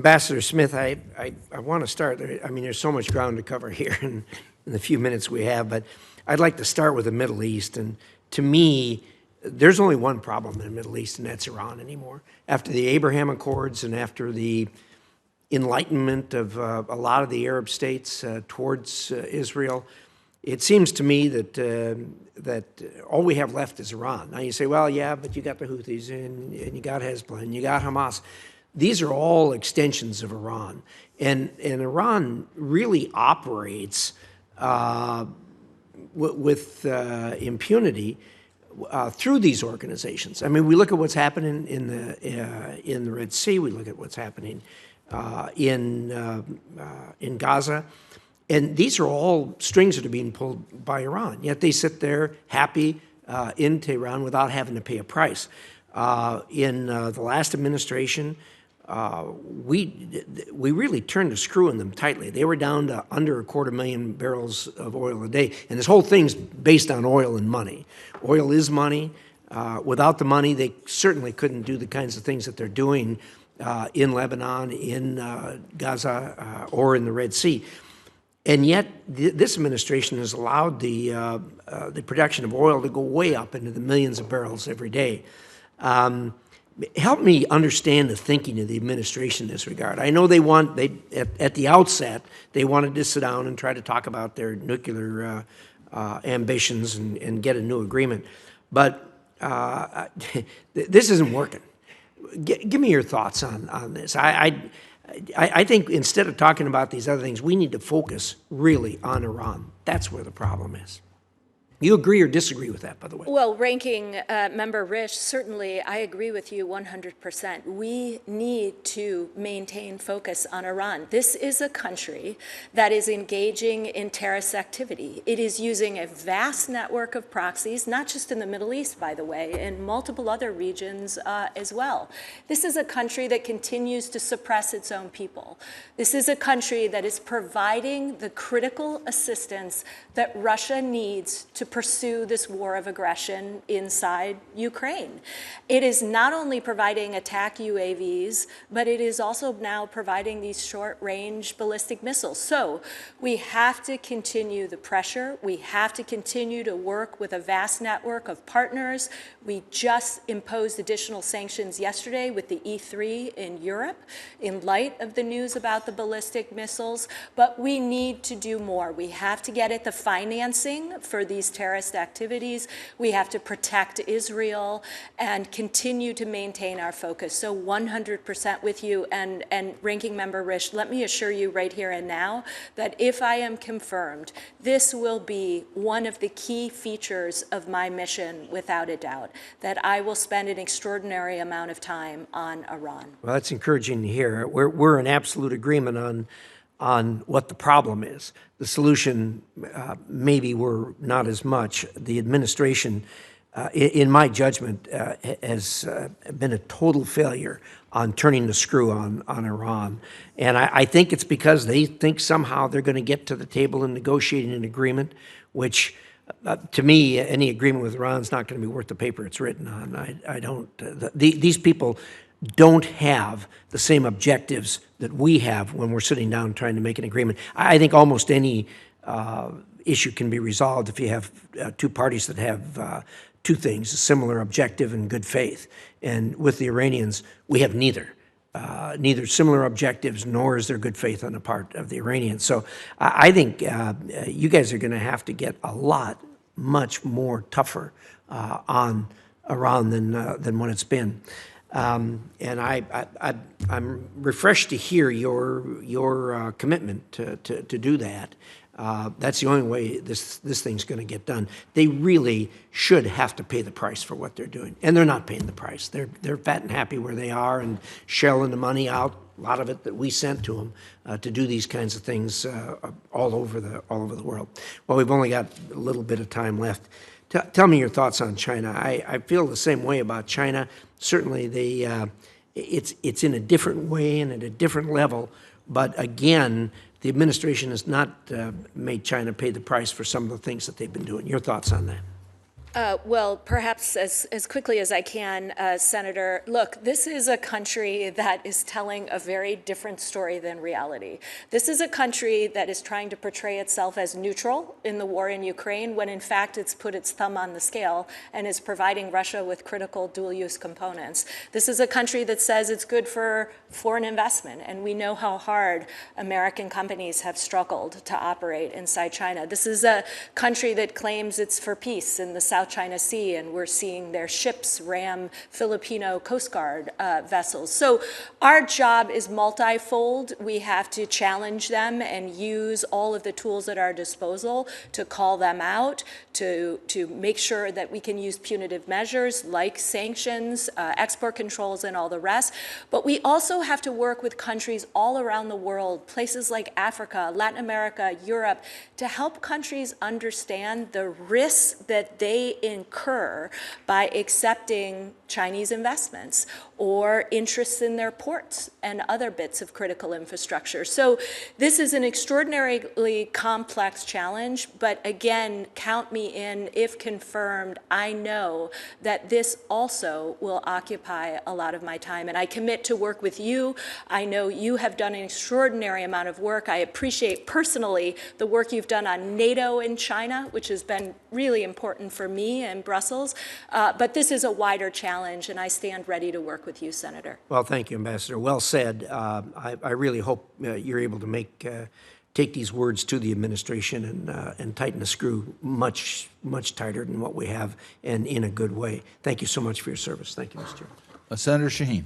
Ambassador Smith, I want to start. I mean, there's so much ground to cover here in the few minutes we have, but I'd like to start with the Middle East. And to me, there's only one problem in the Middle East, and that's Iran anymore. After the Abraham Accords and after the enlightenment of a lot of the Arab states towards Israel, it seems to me that all we have left is Iran. Now you say, well, yeah, but you got the Houthis and you got Hezbollah and you got Hamas. These are all extensions of Iran. And Iran really operates with impunity through these organizations. I mean, we look at what's happening in the Red Sea. We look at what's happening in Gaza. And these are all strings that are being pulled by Iran. Yet they sit there happy in Tehran without having to pay a price. In the last administration, we really turned the screw on them tightly. They were down to under 250,000 barrels of oil a day. And this whole thing's based on oil and money. Oil is money. Without the money, they certainly couldn't do the kinds of things that they're doing in Lebanon, in Gaza, or in the Red Sea. And yet, this administration has allowed the production of oil to go way up into the millions of barrels every day. Help me understand the thinking of the administration in this regard. I know at the outset, they wanted to sit down and try to talk about their nuclear ambitions and get a new agreement. But this isn't working. Give me your thoughts on this. I think instead of talking about these other things, we need to focus really on Iran. That's where the problem is. You agree or disagree with that, by the way? Well, Ranking Member Risch, certainly I agree with you 100%. We need to maintain focus on Iran. This is a country that is engaging in terrorist activity. It is using a vast network of proxies, not just in the Middle East, by the way, in multiple other regions as well. This is a country that continues to suppress its own people. This is a country that is providing the critical assistance that Russia needs to pursue this war of aggression inside Ukraine. It is not only providing attack UAVs, but it is also now providing these short-range ballistic missiles. So we have to continue the pressure. We have to continue to work with a vast network of partners. We just imposed additional sanctions yesterday with the E3 in Europe in light of the news about the ballistic missiles, but we need to do more. We have to get at the financing for these terrorist activities. We have to protect Israel and continue to maintain our focus. So 100% with you. And Ranking Member Risch, let me assure you right here and now that if I am confirmed, this will be one of the key features of my mission, without a doubt, that I will spend an extraordinary amount of time on Iran. Well, that's encouraging to hear. We're in absolute agreement on what the problem is. The solution, maybe we're not as much. The administration, in my judgment, has been a total failure on turning the screw on Iran. And I think it's because they think somehow they're going to get to the table and negotiate an agreement, which to me, any agreement with Iran is not going to be worth the paper it's written on. I don't, these people don't have the same objectives that we have when we're sitting down trying to make an agreement. I think almost any issue can be resolved if you have two parties that have two things, a similar objective and good faith. And with the Iranians, we have neither. Neither similar objectives nor is there good faith on the part of the Iranians. So I think you guys are going to have to get much more tougher on Iran than what it's been. And I'm refreshed to hear your commitment to do that. That's the only way this thing's going to get done. They really should have to pay the price for what they're doing, and they're not paying the price. They're fat and happy where they are and shelling the money out, a lot of it that we sent to them to do these kinds of things all over the world. Well, we've only got a little bit of time left. Tell me your thoughts on China. I feel the same way about China. Certainly, it's in a different way and at a different level. But again, the administration has not made China pay the price for some of the things that they've been doing. Your thoughts on that? Well, perhaps as quickly as I can, Senator, look, this is a country that is telling a very different story than reality. This is a country that is trying to portray itself as neutral in the war in Ukraine, when in fact it's put its thumb on the scale and is providing Russia with critical dual-use components. This is a country that says it's good for foreign investment, and we know how hard American companies have struggled to operate inside China. This is a country that claims it's for peace in the South China Sea, and we're seeing their ships ram Filipino Coast Guard vessels. So our job is multifold. We have to challenge them and use all of the tools at our disposal to call them out, to make sure that we can use punitive measures like sanctions, export controls, and all the rest. But we also have to work with countries all around the world, places like Africa, Latin America, Europe, to help countries understand the risks that they incur by accepting Chinese investments or interests in their ports and other bits of critical infrastructure. So this is an extraordinarily complex challenge, but again, count me in. If confirmed, I know that this also will occupy a lot of my time, and I commit to work with you. I know you have done an extraordinary amount of work. I appreciate personally the work you've done on NATO in China, which has been really important for me in Brussels, but this is a wider challenge, and I stand ready to work with you, Senator. Well, thank you, Ambassador. Well said. I really hope you're able to take these words to the administration and tighten the screw much tighter than what we have, and in a good way. Thank you so much for your service. Thank you, Mr. Chairman. Senator Shaheen.